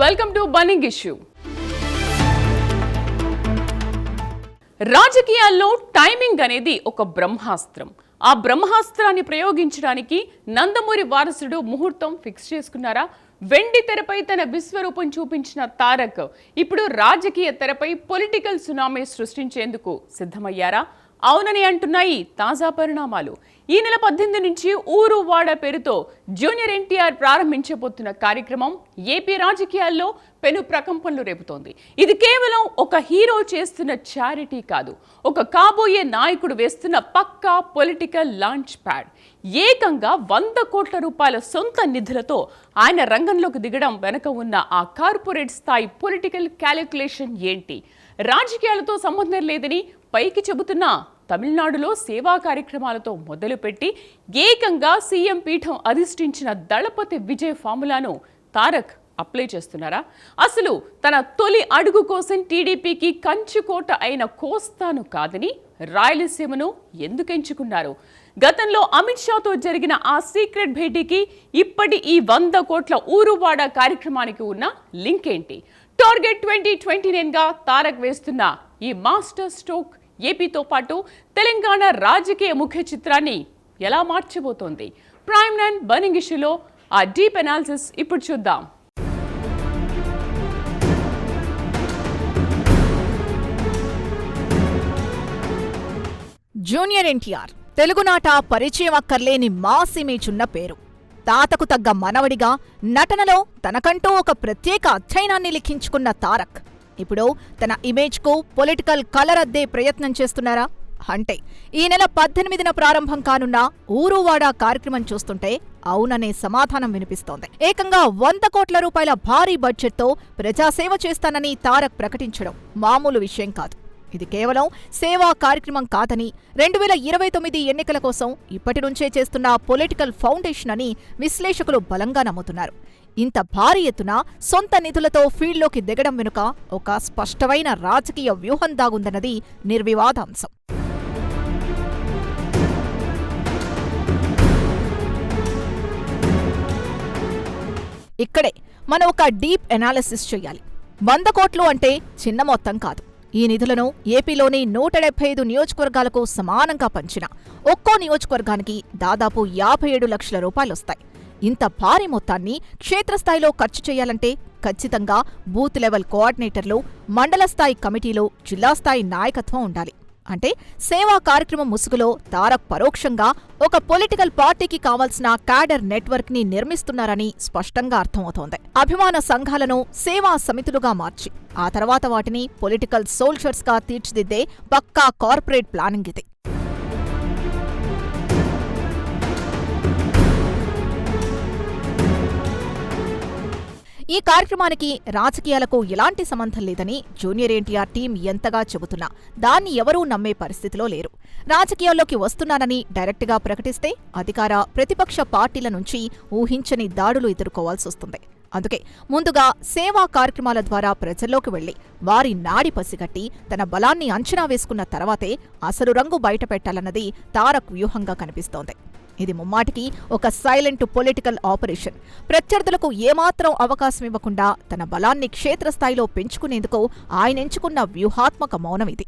Welcome to burning issue. రాజకీయాల్లో timing అనేది ఒక బ్రహ్మాస్త్రం. ఆ బ్రహ్మాస్త్రాన్ని ప్రయోగించడానికి నందమూరి వారసుడు ముహూర్తం ఫిక్స్ చేసుకున్నారా? వెండి తెరపై తన విశ్వరూపం చూపించిన తారక్ ఇప్పుడు రాజకీయ తెరపై పొలిటికల్ సునామీ సృష్టించేందుకు సిద్ధమయ్యారా? అవునని అంటున్నాయి తాజా పరిణామాలు. ఈ నెల 18 నుంచి ఊరు వాడ పేరుతో జూనియర్ ఎన్టీఆర్ ప్రారంభించబోతున్న కార్యక్రమం ఏపీ రాజకీయాల్లో పెను ప్రకంపనలు రేపుతోంది. ఇది కేవలం ఒక హీరో చేస్తున్న చారిటీ కాదు, ఒక కాబోయే నాయకుడు వేస్తున్న పక్కా పొలిటికల్ లాంచ్ ప్యాడ్. ఏకంగా 100 కోట్ల రూపాయల సొంత నిధులతో ఆయన రంగంలోకి దిగడం వెనుక ఉన్న ఆ కార్పొరేట్ స్థాయి పొలిటికల్ క్యాలిక్యులేషన్ ఏంటి? రాజకీయాలతో సంబంధం లేదని పైకి చెబుతున్నా తమిళనాడులో సేవా కార్యక్రమాలతో మొదలుపెట్టి ఏకంగా సీఎం పీఠం అధిష్ఠించిన దళపతి విజయ్ ఫార్ములాను తారక్ అప్లై చేస్తున్నారా? అసలు తన తొలి అడుగు కోసం టీడీపీకి కంచుకోట అయిన కోస్తాను కాదని రాయలసీమను ఎందుకు ఎంచుకున్నారు? గతంలో అమిత్ షాతో జరిగిన ఆ సీక్రెట్ భేటీకి ఇప్పటి ఈ 100 కోట్ల ఊరువాడ కార్యక్రమానికి ఉన్న లింక్ ఏంటి? టార్గెట్ 2029గా తారక్ వేస్తున్న ఈ మాస్టర్ స్ట్రోక్ ఏపీతో పాటు తెలంగాణ రాజకీయ ముఖ్య చిత్రాన్ని ఎలా మార్చబోతోంది? ప్రైమ్ 9 బర్నింగ్ ఇష్యూలో ఆ డీప్ అనాలిసిస్ ఇప్పుడు చూద్దాం. జూనియర్ ఎన్టీఆర్ తెలుగునాట పరిచయం అక్కర్లేని మాస్ ఇమేజ్ ఉన్న పేరు. తాతకు తగ్గ మనవడిగా నటనలో తనకంటూ ఒక ప్రత్యేక అధ్యయనాన్ని లిఖించుకున్న తారక్ ఇప్పుడు తన ఇమేజ్కు పొలిటికల్ కలర్ అద్దే ప్రయత్నం చేస్తున్నారా? అంటే ఈ నెల 18న ప్రారంభం కానున్న ఊరువాడ కార్యక్రమం చూస్తుంటే అవుననే సమాధానం వినిపిస్తోంది. ఏకంగా 100 కోట్ల రూపాయల భారీ బడ్జెట్తో ప్రజాసేవ చేస్తానని తారక్ ప్రకటించడం మామూలు విషయం కాదు. ఇది కేవలం సేవా కార్యక్రమం కాదని 2029 ఎన్నికల కోసం ఇప్పటి నుంచే చేస్తున్న పొలిటికల్ ఫౌండేషన్ అని విశ్లేషకులు బలంగా నమ్ముతున్నారు. ఇంత భారీ ఎత్తున సొంత నిధులతో ఫీల్డ్లోకి దిగడం వెనుక ఒక స్పష్టమైన రాజకీయ వ్యూహం దాగుందన్నది నిర్వివాదాంశం. ఇక్కడే మనం ఒక డీప్ ఎనాలిసిస్ చేయాలి. 100 కోట్లు అంటే చిన్న మొత్తం కాదు. ఈ నిధులను ఏపీలోని 175 నియోజకవర్గాలకు సమానంగా పంచిన ఒక్కో నియోజకవర్గానికి దాదాపు 57 లక్షల రూపాయలొస్తాయి. ఇంత భారీ మొత్తాన్ని క్షేత్రస్థాయిలో ఖర్చు చేయాలంటే ఖచ్చితంగా బూత్ లెవెల్ కోఆర్డినేటర్లు, మండల స్థాయి కమిటీలు, జిల్లా స్థాయి నాయకత్వం ఉండాలి. అంటే సేవా కార్యక్రమం ముసుగులో తారక్ పరోక్షంగా ఒక పొలిటికల్ పార్టీకి కావాల్సిన క్యాడర్ నెట్వర్క్ ని నిర్మిస్తున్నారని స్పష్టంగా అర్థమవుతోంది. అభిమాన సంఘాలను సేవా సమితులుగా మార్చి ఆ తర్వాత వాటిని పొలిటికల్ సోల్జర్స్ గా తీర్చిదిద్దే పక్కా కార్పొరేట్ ప్లానింగ్ ఇది. ఈ కార్యక్రమానికి రాజకీయాలకు ఎలాంటి సంబంధం లేదని జూనియర్ ఎన్టీఆర్ టీం ఎంతగా చెబుతున్నా దాన్ని ఎవరూ నమ్మే పరిస్థితిలో లేరు. రాజకీయాల్లోకి వస్తున్నానని డైరెక్ట్గా ప్రకటిస్తే అధికార, ప్రతిపక్ష పార్టీల నుంచి ఊహించని దాడులు ఎదుర్కోవాల్సొస్తుంది. అందుకే ముందుగా సేవా కార్యక్రమాల ద్వారా ప్రజల్లోకి వెళ్లి వారి నాడి పసిగట్టి తన బలాన్ని అంచనా వేసుకున్న తర్వాతే అసలు రంగు బయటపెట్టాలన్నది తారక్ వ్యూహంగా కనిపిస్తోంది. ఇది ముమ్మాటికి ఒక సైలెంట్ పొలిటికల్ ఆపరేషన్. ప్రత్యర్థులకు ఏమాత్రం అవకాశం ఇవ్వకుండా తన బలాన్ని క్షేత్రస్థాయిలో పెంచుకునేందుకు ఆయన ఎంచుకున్న వ్యూహాత్మక మౌనం ఇది.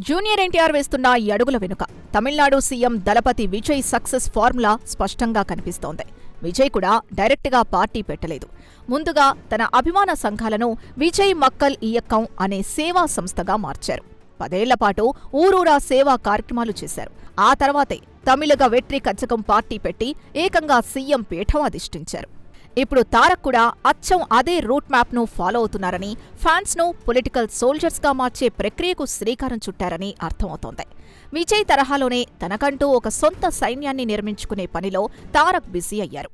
జూనియర్ ఎన్టీఆర్ వేస్తున్న ఈ అడుగుల వెనుక తమిళనాడు సీఎం దళపతి విజయ్ సక్సెస్ ఫార్ములా స్పష్టంగా కనిపిస్తోంది. విజయ్ కూడా డైరెక్ట్గా పార్టీ పెట్టలేదు. ముందుగా తన అభిమాన సంఘాలను విజయ్ మక్కల్ ఇయక్కం అనే సేవా సంస్థగా మార్చారు. 10 ఏళ్లపాటు ఊరూరా సేవా కార్యక్రమాలు చేశారు. ఆ తర్వాతే తమిళగ వెట్రి కచ్చకం పార్టీ పెట్టి ఏకంగా సీఎం పీఠం అధిష్ఠించారు. ఇప్పుడు తారక్ కూడా అచ్చం అదే రూట్ మ్యాప్ను ఫాలో అవుతున్నారని, ఫ్యాన్స్ను పొలిటికల్ సోల్జర్స్గా మార్చే ప్రక్రియకు శ్రీకారం చుట్టారని అర్థమవుతోంది. విజయ్ తరహాలోనే తనకంటూ ఒక సొంత సైన్యాన్ని నిర్మించుకునే పనిలో తారక్ బిజీ అయ్యారు.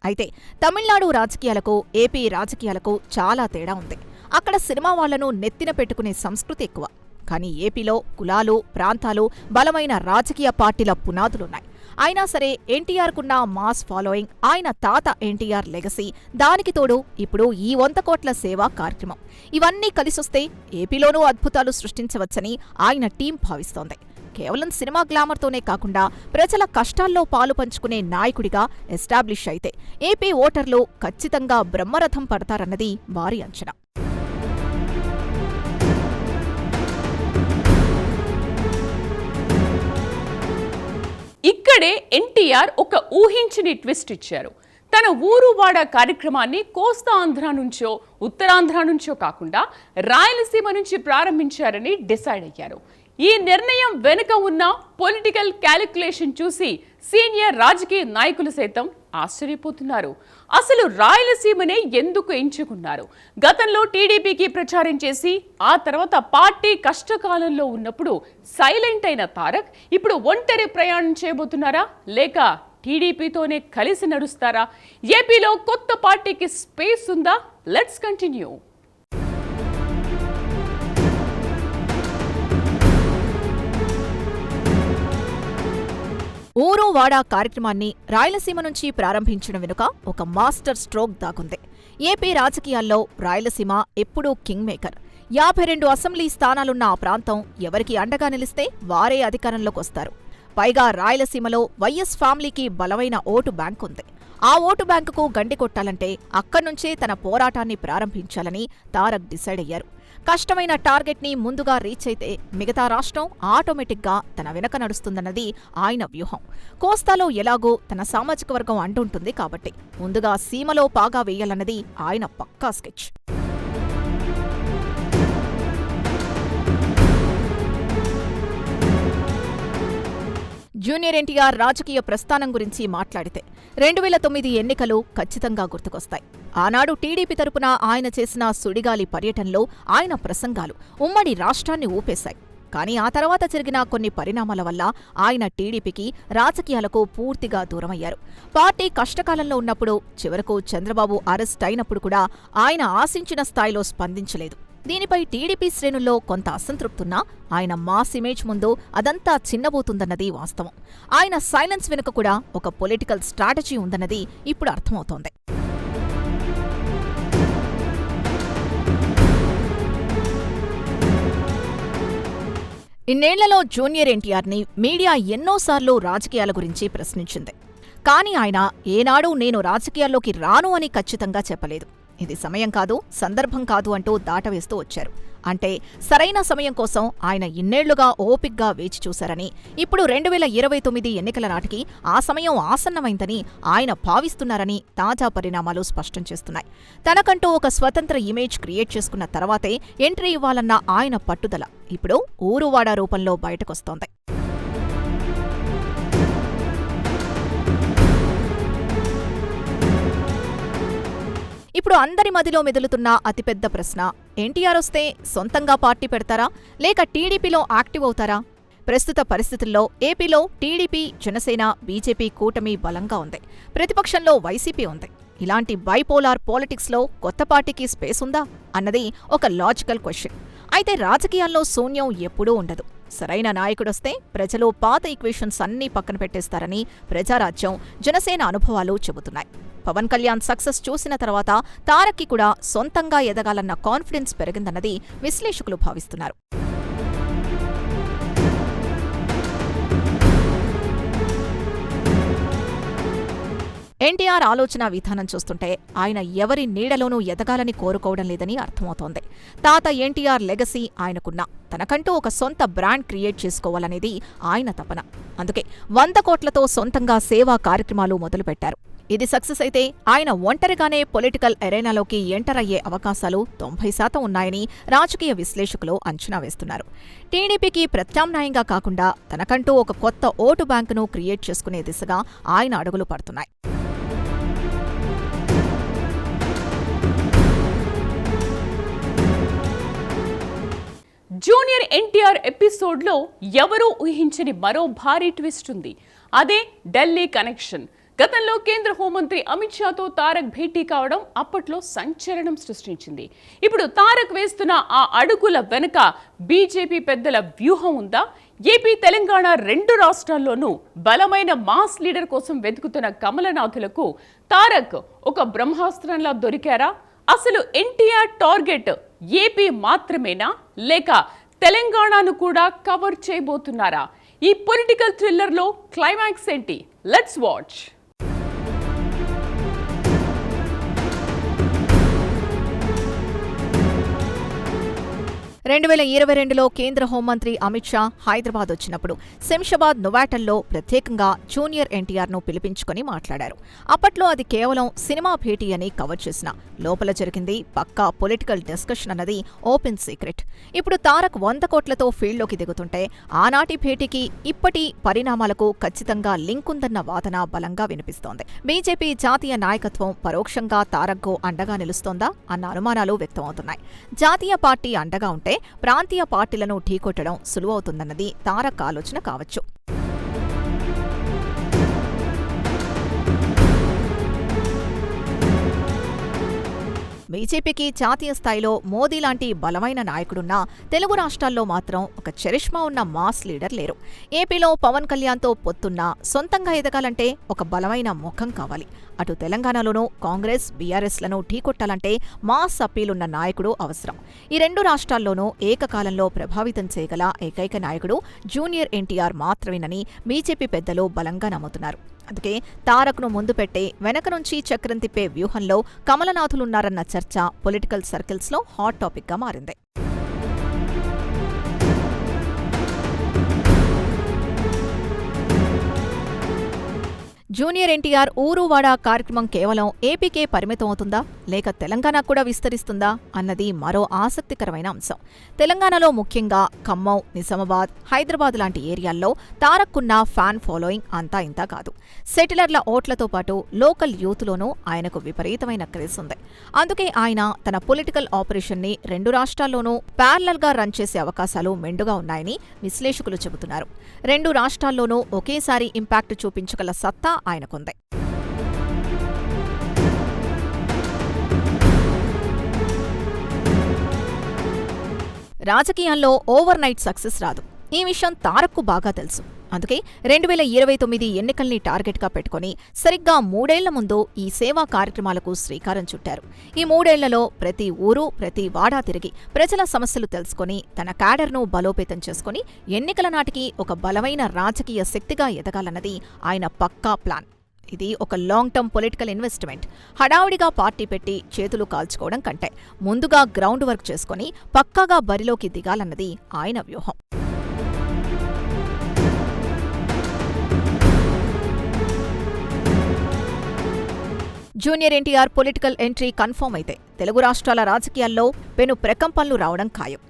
అయితే తమిళనాడు రాజకీయాలకు, ఏపీ రాజకీయాలకు చాలా తేడా ఉంది. అక్కడ సినిమా వాళ్లను నెత్తిన పెట్టుకునే సంస్కృతి ఎక్కువ. కానీ ఏపీలో కులాలు, ప్రాంతాలు, బలమైన రాజకీయ పార్టీల పునాదులున్నాయి. అయినా సరే ఎన్టీఆర్కున్న మాస్ ఫాలోయింగ్, ఆయన తాత ఎన్టీఆర్ లెగసీ, దానికి తోడు ఇప్పుడు ఈ 100 కోట్ల సేవా కార్యక్రమం, ఇవన్నీ కలిసొస్తే ఏపీలోనూ అద్భుతాలు సృష్టించవచ్చని ఆయన టీం భావిస్తోంది. కేవలం సినిమా గ్లామర్తోనే కాకుండా ప్రజల కష్టాల్లో పాలు పంచుకునే నాయకుడిగా ఎస్టాబ్లిష్ అయితే ఏపీ ఓటర్లు ఖచ్చితంగా బ్రహ్మరథం పడతారన్నది వారి అంచనా. ఇక్కడే ఎన్టీఆర్ ఒక ఊహించని ట్విస్ట్ ఇచ్చారు. తన ఊరు వాడ కార్యక్రమాన్ని కోస్తా ఆంధ్ర నుంచో ఉత్తరాంధ్ర నుంచో కాకుండా రాయలసీమ నుంచి ప్రారంభించారని డిసైడ్ అయ్యారు. ఈ నిర్ణయం వెనుక ఉన్న పొలిటికల్ క్యాలిక్యులేషన్ చూసి సీనియర్ రాజకీయ నాయకులు సైతం ఆశ్చర్యపోతున్నారు. అసలు రాయలసీమనే ఎందుకు ఎంచుకున్నారు? గతంలో టీడీపీకి ప్రచారం చేసి ఆ తర్వాత పార్టీ కష్టకాలంలో ఉన్నప్పుడు సైలెంట్ అయిన తారక్ ఇప్పుడు ఒంటరి ప్రయాణం చేయబోతున్నారా, లేక టీడీపీతోనే కలిసి నడుస్తారా? ఏపీలో కొత్త పార్టీకి స్పేస్ ఉందా? Let's continue. ఊరు వాడా కార్యక్రమాన్ని రాయలసీమ నుంచి ప్రారంభించడం వెనుక ఒక మాస్టర్ స్ట్రోక్ దాగుంది. ఏపీ రాజకీయాల్లో రాయలసీమ ఎప్పుడూ కింగ్ మేకర్. 52 అసెంబ్లీ స్థానాలున్న ఆ ప్రాంతం ఎవరికి అండగా నిలిస్తే వారే అధికారంలోకొస్తారు. పైగా రాయలసీమలో వైఎస్ ఫ్యామిలీకి బలమైన ఓటు బ్యాంక్ ఉంది. ఆ ఓటు బ్యాంకుకు గండి కొట్టాలంటే అక్కడ్నుంచే తన పోరాటాన్ని ప్రారంభించాలని తారక్ డిసైడ్ అయ్యారు. కష్టమైన టార్గెట్ని ముందుగా రీచ్ అయితే మిగతా రాష్ట్రం ఆటోమేటిక్గా తన వెనక నడుస్తుందన్నది ఆయన వ్యూహం. కోస్తాలో ఎలాగూ తన సామాజిక వర్గం అంటుంటుంది కాబట్టి ముందుగా సీమలో పాగా వేయాలన్నది ఆయన పక్కా స్కెచ్. జూనియర్ ఎన్టీఆర్ రాజకీయ ప్రస్థానం గురించి మాట్లాడితే 2009 ఎన్నికలు ఖచ్చితంగా గుర్తుకొస్తాయి. ఆనాడు టీడీపీ తరపున ఆయన చేసిన సుడిగాలి పర్యటనలో ఆయన ప్రసంగాలు ఉమ్మడి రాష్ట్రాన్ని ఊపేశాయి. కానీ ఆ తర్వాత జరిగిన కొన్ని పరిణామాల వల్ల ఆయన టీడీపీకి, రాజకీయాలకు పూర్తిగా దూరమయ్యారు. పార్టీ కష్టకాలంలో ఉన్నప్పుడు, చివరకు చంద్రబాబు అరెస్ట్ అయినప్పుడు కూడా ఆయన ఆశించిన స్థాయిలో స్పందించలేదు. దీనిపై టీడీపీ శ్రేణుల్లో కొంత అసంతృప్తున్నా ఆయన మాస్ ఇమేజ్ ముందు అదంతా చిన్నబోతుందన్నది వాస్తవం. ఆయన సైలెన్స్ వెనుక కూడా ఒక పొలిటికల్ స్ట్రాటజీ ఉందన్నది ఇప్పుడు అర్థమవుతోంది. ఇన్నేళ్లలో జూనియర్ ఎన్టీఆర్ని మీడియా ఎన్నోసార్లు రాజకీయాల గురించి ప్రశ్నించింది. కానీ ఆయన ఏనాడూ నేను రాజకీయాల్లోకి రాను అని ఖచ్చితంగా చెప్పలేదు. ఇది సమయం కాదు, సందర్భం కాదు అంటూ దాటవేస్తూ వచ్చారు. అంటే సరైన సమయం కోసం ఆయన ఇన్నేళ్లుగా ఓపిగ్గా వేచి చూశారని, ఇప్పుడు 2029 ఎన్నికల నాటికి ఆ సమయం ఆసన్నమైందని ఆయన భావిస్తున్నారని తాజా పరిణామాలు స్పష్టం చేస్తున్నాయి. తనకంటూ ఒక స్వతంత్ర ఇమేజ్ క్రియేట్ చేసుకున్న తర్వాతే ఎంట్రీ ఇవ్వాలన్న ఆయన పట్టుదల ఇప్పుడు ఊరువాడ రూపంలో బయటకొస్తోంది. ఇప్పుడు అందరి మదిలో మెదులుతున్న అతిపెద్ద ప్రశ్న, ఎన్టీఆర్ వస్తే సొంతంగా పార్టీ పెడతారా, లేక టీడీపీలో యాక్టివ్ అవుతారా? ప్రస్తుత పరిస్థితుల్లో ఏపీలో టీడీపీ, జనసేన, బీజేపీ కూటమి బలంగా ఉంది. ప్రతిపక్షంలో వైసీపీ ఉంది. ఇలాంటి బైపోలార్ పాలిటిక్స్లో కొత్త పార్టీకి స్పేస్ ఉందా అన్నది ఒక లాజికల్ క్వశ్చన్. అయితే రాజకీయాల్లో శూన్యం ఎప్పుడూ ఉండదు. సరైన నాయకుడొస్తే ప్రజలు పాత ఈక్వేషన్స్ అన్నీ పక్కన పెట్టేస్తారని ప్రజారాజ్యం, జనసేన అనుభవాలు చెబుతున్నాయి. పవన్ కళ్యాణ్ సక్సెస్ చూసిన తర్వాత తారక్కి కూడా సొంతంగా ఎదగాలన్న కాన్ఫిడెన్స్ పెరిగిందన్నది విశ్లేషకులు భావిస్తున్నారు. ఎన్టీఆర్ ఆలోచన విధానం చూస్తుంటే ఆయన ఎవరి నీడలోనూ ఎదగాలని కోరుకోవడం లేదని అర్థమవుతోంది. తాత ఎన్టీఆర్ లెగసీ ఆయనకున్నా తనకంటూ ఒక సొంత బ్రాండ్ క్రియేట్ చేసుకోవాలనేది ఆయన తపన. అందుకే 100 కోట్లతో సొంతంగా సేవా కార్యక్రమాలు మొదలుపెట్టారు. ఇది సక్సెస్ అయితే ఆయన ఒంటరిగానే పొలిటికల్ ఎరేనాలోకి ఎంటర్ అయ్యే అవకాశాలు 90% ఉన్నాయని రాజకీయ విశ్లేషకులు అంచనా వేస్తున్నారు. టీడీపీకి ప్రత్యామ్నాయంగా కాకుండా తనకంటూ ఒక కొత్త ఓటు బ్యాంకును క్రియేట్ చేసుకునే దిశగా ఆయన అడుగులు పడుతున్నాయి. జూనియర్ ఎన్టీఆర్ ఎపిసోడ్లో ఎవరూ ఊహించని మరో భారీ ట్విస్ట్ ఉంది. అదే ఢిల్లీ కనెక్షన్. గతంలో కేంద్ర హోంమంత్రి అమిత్ షాతో తారక్ భేటీ కావడం అప్పట్లో సంచలనం సృష్టించింది. ఇప్పుడు తారక్ వేస్తున్న ఆ అడుగుల వెనుక బీజేపీ పెద్దల వ్యూహం ఉందా? ఏపీ తెలంగాణ రెండు రాష్ట్రాల్లోనూ బలమైన మాస్ లీడర్ కోసం వెతుకుతున్న కమలనాథులకు తారక్ ఒక బ్రహ్మాస్త్రంలా దొరికారా? అసలు ఎన్టీఆర్ టార్గెట్ ఏపీ మాత్రమేనా లేక తెలంగాణను కూడా కవర్ చేయబోతున్నారా? ఈ పొలిటికల్ థ్రిల్లర్లో క్లైమాక్స్ ఏంటి? Let's watch. 2022లో కేంద్ర హోంమంత్రి అమిత్ షా హైదరాబాద్ వచ్చినప్పుడు శంషాబాద్ నోవాటల్లో ప్రత్యేకంగా జూనియర్ ఎన్టీఆర్ను పిలిపించుకొని మాట్లాడారు. అప్పట్లో అది కేవలం సినిమా భేటీ అని కవర్ చేసిన లోపల జరిగింది పక్కా పొలిటికల్ డిస్కషన్ అన్నది ఓపెన్ సీక్రెట్. ఇప్పుడు తారక్ 100 కోట్లతో ఫీల్డ్లోకి దిగుతుంటే ఆనాటి భేటీకి ఇప్పటి పరిణామాలకు ఖచ్చితంగా లింక్ ఉందన్న వాదన బలంగా వినిపిస్తోంది. బీజేపీ జాతీయ నాయకత్వం పరోక్షంగా తారక్కు అండగా నిలుస్తోందా అన్న అనుమానాలు వ్యక్తమవుతున్నాయి. జాతీయ పార్టీ అండగా ఉంటే ప్రాంతీయ పార్టీలను ఢీకొట్టడం సులువవుతుందన్నది తారక్ ఆలోచన కావచ్చు. బీజేపీకి జాతీయ స్థాయిలో మోదీ లాంటి బలమైన నాయకుడున్నా తెలుగు రాష్ట్రాల్లో మాత్రం ఒక చరిష్మా ఉన్న మాస్ లీడర్ లేరు. ఏపీలో పవన్ కళ్యాణ్తో పొత్తున్నా సొంతంగా ఎదగాలంటే ఒక బలమైన ముఖం కావాలి. అటు తెలంగాణలోనూ కాంగ్రెస్, బీఆర్ఎస్లను ఢీకొట్టాలంటే మాస్ అప్పీలున్న నాయకుడు అవసరం. ఈ రెండు రాష్ట్రాల్లోనూ ఏకకాలంలో ప్రభావితం చేయగల ఏకైక నాయకుడు జూనియర్ ఎన్టీఆర్ మాత్రమేనని బీజేపీ పెద్దలు బలంగా నమ్ముతున్నారు. అందుకే తారక్ను ముందు పెట్టే వెనక నుంచి చక్రం తిప్పే వ్యూహంలో కమలనాథులున్నారన్న చర్చ పొలిటికల్ సర్కిల్స్లో హాట్ టాపిక్గా మారింది. జూనియర్ ఎన్టీఆర్ ఊరువాడ కార్యక్రమం కేవలం ఏపీకే పరిమితమవుతుందా లేక తెలంగాణ కూడా విస్తరిస్తుందా అన్నది మరో ఆసక్తికరమైన అంశం. తెలంగాణలో ముఖ్యంగా ఖమ్మం, నిజామాబాద్, హైదరాబాద్ లాంటి ఏరియాల్లో తారక్కున్న ఫ్యాన్ ఫాలోయింగ్ అంతా ఇంతా కాదు. సెటిలర్ల ఓట్లతో పాటు లోకల్ యూత్లోనూ ఆయనకు విపరీతమైన క్రేజ్ ఉంది. అందుకే ఆయన తన పొలిటికల్ ఆపరేషన్ని రెండు రాష్ట్రాల్లోనూ ప్యారలల్గా రన్ చేసే అవకాశాలు మెండుగా ఉన్నాయని విశ్లేషకులు చెబుతున్నారు. రెండు రాష్ట్రాల్లోనూ ఒకేసారి ఇంపాక్ట్ చూపించగల సత్తా ఆయనకుంది. రాజకీయాల్లో ఓవర్ నైట్ సక్సెస్ రాదు. ఈ విషయం తారక్కు బాగా తెలుసు. అందుకే 2029 ఎన్నికల్ని టార్గెట్గా పెట్టుకుని సరిగ్గా 3 ఏళ్ల ముందు ఈ సేవా కార్యక్రమాలకు శ్రీకారం చుట్టారు. ఈ 3 ఏళ్లలో ప్రతి ఊరు, ప్రతి వాడా తిరిగి ప్రజల సమస్యలు తెలుసుకుని తన క్యాడర్ను బలోపేతం చేసుకుని ఎన్నికల నాటికి ఒక బలమైన రాజకీయ శక్తిగా ఎదగాలన్నది ఆయన పక్కా ప్లాన్. ఇది ఒక లాంగ్ టర్మ్ పొలిటికల్ ఇన్వెస్ట్మెంట్. హడావుడిగా పార్టీ పెట్టి చేతులు కాల్చుకోవడం కంటే ముందుగా గ్రౌండ్ వర్క్ చేసుకుని పక్కాగా బరిలోకి దిగాలన్నది ఆయన వ్యూహం. Junior NTR political entry confirm అయితే తెలుగు రాష్ట్రాల రాజకీయాల్లో పెను ప్రకంపనలు రావడం ఖాయం.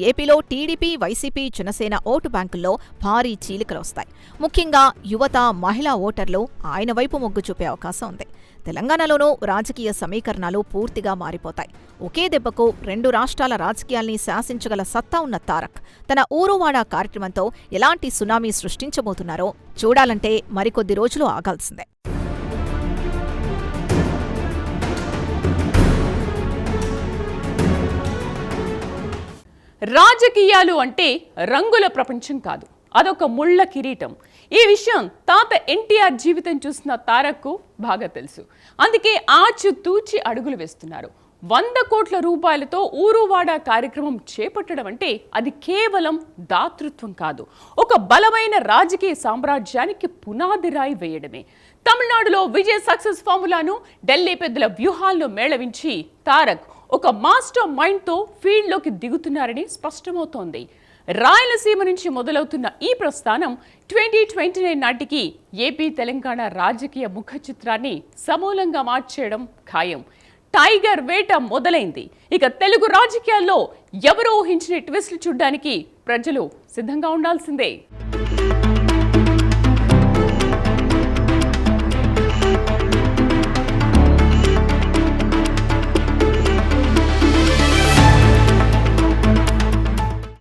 ఏపీలో టీడీపీ, వైసీపీ, జనసేన ఓటు బ్యాంకుల్లో భారీ చీలికలొస్తాయి. ముఖ్యంగా యువత, మహిళా ఓటర్లు ఆయన వైపు మొగ్గు చూపే అవకాశం ఉంది. తెలంగాణలోనూ రాజకీయ సమీకరణాలు పూర్తిగా మారిపోతాయి. ఒకే దెబ్బకు రెండు రాష్ట్రాల రాజకీయాల్ని శాసించగల సత్తా ఉన్న తారక్ తన ఊరువాడ కార్యక్రమంతో ఎలాంటి సునామీ సృష్టించబోతున్నారో చూడాలంటే మరికొద్ది రోజులు ఆగాల్సిందే. రాజకీయాలు అంటే రంగుల ప్రపంచం కాదు, అదొక ముళ్ళ కిరీటం. ఈ విషయం తాత ఎన్టీఆర్ జీవితం చూసిన తారక్కు బాగా తెలుసు. అందుకే ఆచితూచి అడుగులు వేస్తున్నారు. 100 కోట్ల రూపాయలతో ఊరువాడ కార్యక్రమం చేపట్టడం అంటే అది కేవలం దాతృత్వం కాదు, ఒక బలమైన రాజకీయ సామ్రాజ్యానికి పునాది రాయి వేయడమే. తమిళనాడులో విజయ్ సక్సెస్ ఫార్ములాను ఢిల్లీ పెద్దల వ్యూహాలను మేళవించి తారక్ ఒక మాస్టర్ మైండ్తో ఫీల్డ్లోకి దిగుతున్నారని స్పష్టమవుతోంది. రాయలసీమ నుంచి మొదలవుతున్న ఈ ప్రస్థానం 2029 నాటికి ఏపీ తెలంగాణ రాజకీయ ముఖ చిత్రాన్ని సమూలంగా మార్చేయడం ఖాయం. టైగర్ వేట మొదలైంది. ఇక తెలుగు రాజకీయాల్లో ఎవరూ ఊహించిన ట్విస్ట్లు చూడ్డానికి ప్రజలు సిద్ధంగా ఉండాల్సిందే.